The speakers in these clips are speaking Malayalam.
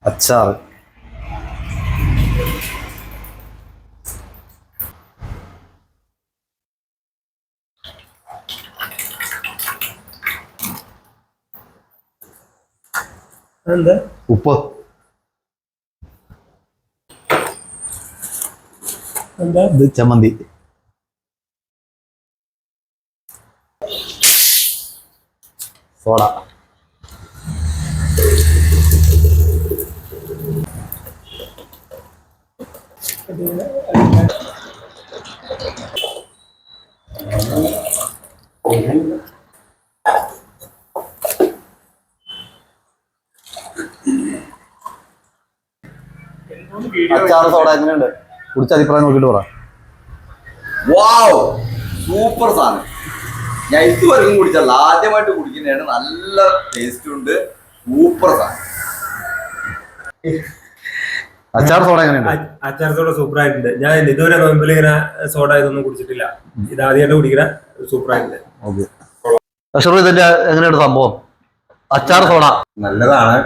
അച്ചാർ. എന്താ ഉപ്പ്. എന്താ ഇത് ചമ്മന്തി. സോഡ. അച്ചാർ സോഡ എങ്ങനെയുണ്ട്? കുടിച്ച അഭിപ്രായം നോക്കിട്ട് പറ. വാവ്, സൂപ്പർ സാധനം. ഞാൻ ഇതുവരെയും കുടിച്ചല്ല, ആദ്യമായിട്ട് കുടിക്കുന്നതാണ്. നല്ല ടേസ്റ്റ് ഉണ്ട്, സൂപ്പർ സാധനം. അച്ചാർ സോഡ എങ്ങനെയുണ്ട്? അച്ചാർ സോഡ സൂപ്പർ ആയിട്ടുണ്ട്. ഞാൻ ഇതുവരെ നോമ്പിൽ ഇങ്ങനെ സോഡ ഇതൊന്നും കുടിച്ചിട്ടില്ല. ഇത് ആദ്യമായിട്ട് കുടിക്കുന്ന സൂപ്പർ ആയിട്ടുണ്ട്. ഇതിന്റെ എങ്ങനെയുണ്ട് സംഭവം? അച്ചാർ സോഡ നല്ലതാണ്,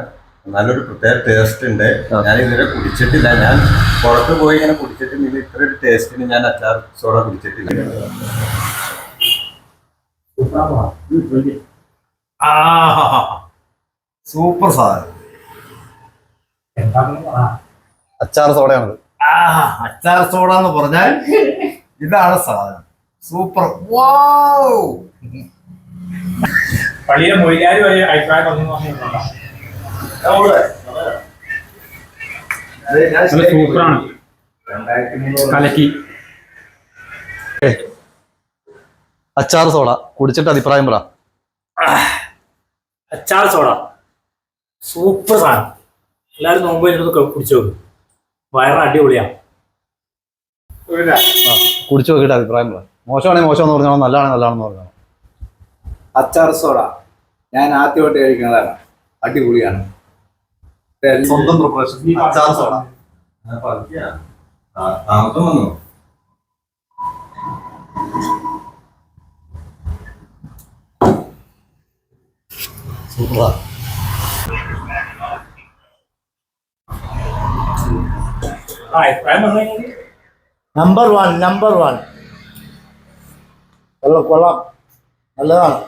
നല്ലൊരു പ്രത്യേക ടേസ്റ്റ് ഉണ്ട്. ഞാൻ ഇതുവരെ കുടിച്ചിട്ടില്ല. ഞാൻ പുറത്ത് പോയി ഇങ്ങനെ കുടിച്ചിട്ടില്ല. ഇത്ര ഒരു ടേസ്റ്റിന് ഞാൻ അച്ചാർ സോഡ കുടിച്ചിട്ടില്ല. സൂപ്പർ സാധനം. അച്ചാർ സോഡയാണത്. അച്ചാർ സോഡ എന്ന് പറഞ്ഞാൽ ഇതാണ് സാധനം. സൂപ്പർ. വാവ്. പള്ളിയിലെ മൊയിലാരി വരെ അഭിപ്രായം പറഞ്ഞിട്ടുണ്ടോ? സൂപ്പറാണ്, കലക്കി. അച്ചാർ സോഡ കുടിച്ചിട്ട് അഭിപ്രായം പറ. അച്ചാർ സോഡ സൂപ്പർ സാധനം. എല്ലാവരും നോമ്പ് കഴിഞ്ഞിട്ട് കുടിച്ചു നോക്കും. വയറ് അടിപൊളിയാ. കുടിച്ചു നോക്കിയിട്ട് അഭിപ്രായം പറ. മോശമാണെങ്കിൽ മോശം എന്ന് പറഞ്ഞാൽ നല്ലതാണെങ്കിൽ നല്ലതാണെന്ന് പറഞ്ഞാൽ. അച്ചാർ സോഡ ഞാൻ ആദ്യമായിട്ട് കഴിക്കുന്നതാണ്. അടിപൊളിയാണ്. സ്വന്തം പ്രിപ്പറേഷൻ അച്ചാർ സോഡ. താമസം വന്നു. സൂപ്പറാ. നമ്പർ വൺ കൊള്ളാം, നല്ലതാണ്.